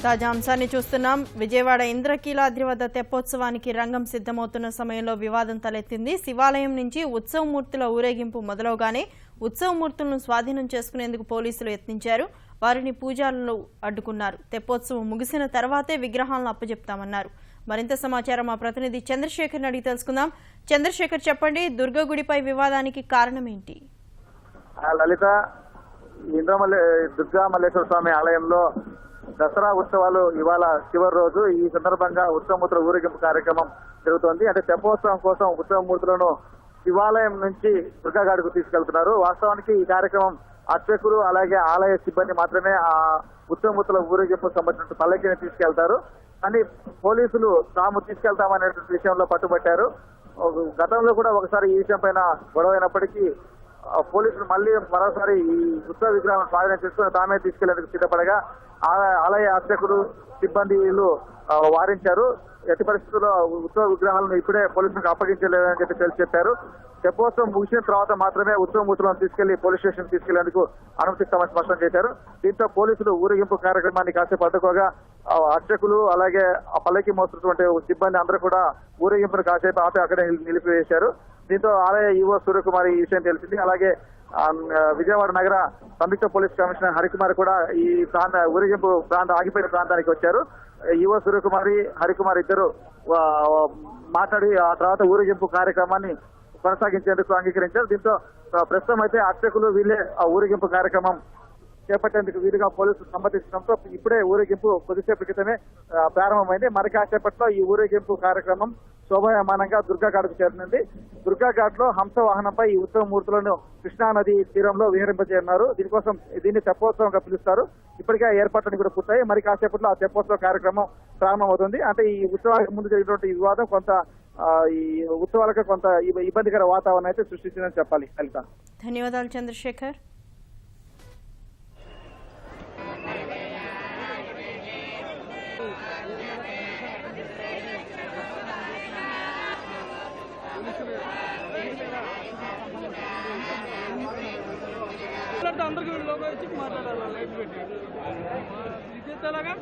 తాజా అంశాన్ని చూస్తున్నాం. విజయవాడ ఇంద్రకీలాద్రి వద్ద తెప్పోత్సవానికి రంగం సిద్ధమవుతున్న సమయంలో వివాదం తలెత్తింది. శివాలయం నుంచి ఉత్సవమూర్తుల ఊరేగింపు మొదలవగానే ఉత్సవమూర్తులను స్వాధీనం చేసుకునేందుకు పోలీసులు యత్నించారు. వారిని పూజారులు అడ్డుకున్నారు. తెప్పోత్సవం ముగిసిన తర్వాతే విగ్రహాలను అప్పజెప్తామన్నారు. మరింత సమాచారం మా ప్రతినిధి చంద్రశేఖర్ అడిగి తెలుసుకుందాం. చంద్రశేఖర్, చెప్పండి, దుర్గగుడిపై వివాదానికి కారణం ఏంటి? లలిత, దుర్గా మల్లేశ్వర స్వామి ఆలయంలో దసరా ఉత్సవాలు ఇవాళ చివరి రోజు. ఈ సందర్భంగా ఉత్సవమూర్తుల ఊరేగింపు కార్యక్రమం జరుగుతోంది. అంటే తెప్పోత్సవం కోసం ఉత్సవమూర్తులను శివాలయం నుంచి దుర్గాగాడికి తీసుకెళ్తున్నారు. వాస్తవానికి ఈ కార్యక్రమం అర్చకులు అలాగే ఆలయ సిబ్బంది మాత్రమే ఆ ఉత్సవమూర్తుల ఊరేగింపు సంబంధించిన పల్లకిని తీసుకెళ్తారు. కానీ పోలీసులు తాము తీసుకెళ్తామనే విషయంలో పట్టుబట్టారు. గతంలో కూడా ఒకసారి ఈ విషయం పైన గొడవ అయినప్పటికీ పోలీసులు మళ్ళీ మరోసారి ఈ ఉత్సవ విగ్రహాలను స్వాధీనం చేసుకుని తామే తీసుకెళ్లేందుకు సిద్ధపడగా ఆలయ అర్చకులు సిబ్బందిలు వారించారు. ఎట్టి పరిస్థితుల్లో ఉత్సవ విగ్రహాలను ఇప్పుడే పోలీసులకు అప్పగించలేదని చెప్పారు. తెప్పోత్సవం ముగిసిన తర్వాత మాత్రమే ఉత్సవమూర్తులను తీసుకెళ్లి పోలీస్ స్టేషన్ తీసుకెళ్లేందుకు అనుమతిస్తామని స్పష్టం చేశారు. దీంతో పోలీసులు ఊరేగింపు కార్యక్రమాన్ని కాసేపు అడ్డుకోగా అర్చకులు అలాగే ఆ పల్లకి మోస్తున్నటువంటి సిబ్బంది అందరూ కూడా ఊరేగింపును కాసేపు ఆపి అక్కడే నిలిపివేశారు. దీంతో ఆలయ ఈవో సూర్యకుమారి ఈ విషయం తెలిసింది. అలాగే విజయవాడ నగర సంయుక్త పోలీస్ కమిషనర్ హరికుమార్ కూడా ఈ ఊరేగింపు ఆగిపోయిన ప్రాంతానికి వచ్చారు. ఈవో సూర్యకుమారి, హరికుమార్ ఇద్దరు మాట్లాడి ఆ తర్వాత ఊరేగింపు కార్యక్రమాన్ని కొనసాగించేందుకు అంగీకరించారు. దీంతో ప్రస్తుతం అయితే అర్చకులు వీళ్ళే ఆ ఊరేగింపు కార్యక్రమం చేపట్టేందుకు వీలుగా పోలీసులు సమ్మతించడంతో ఇప్పుడే ఊరేగింపు కొద్దిసేపు క్రితమే ప్రారంభమైంది. మరి కాసేపట్లో ఈ ఊరేగింపు కార్యక్రమం శోభాయమానంగా దుర్గాఘాట్కు చేరుతుంది. దుర్గాఘాట్ లో హంస వాహనంపై ఈ ఉత్సవమూర్తులను కృష్ణానది తీరంలో విహరింపజేయన్నారు. దీన్ని తెప్పోత్సవంగా పిలుస్తారు. ఇప్పటికే ఏర్పాట్లన్నీ కూడా పూర్తయి మరి కాసేపట్లో ఆ తెప్పోత్సవ కార్యక్రమం ప్రారంభమవుతుంది. అంటే ఈ ఉత్సవాలకు ముందు జరిగినటువంటి ఈ వివాదం కొంత ఈ ఉత్సవాలకు కొంత ఇబ్బందికర వాతావరణం అయితే సృష్టించిందని చెప్పాలి. లలిత, ధన్యవాదాలు చంద్రశేఖర్. అందరికి లోపల వచ్చి మాట్లాడాలి. లైట్ పెట్టి ఇదేలాగా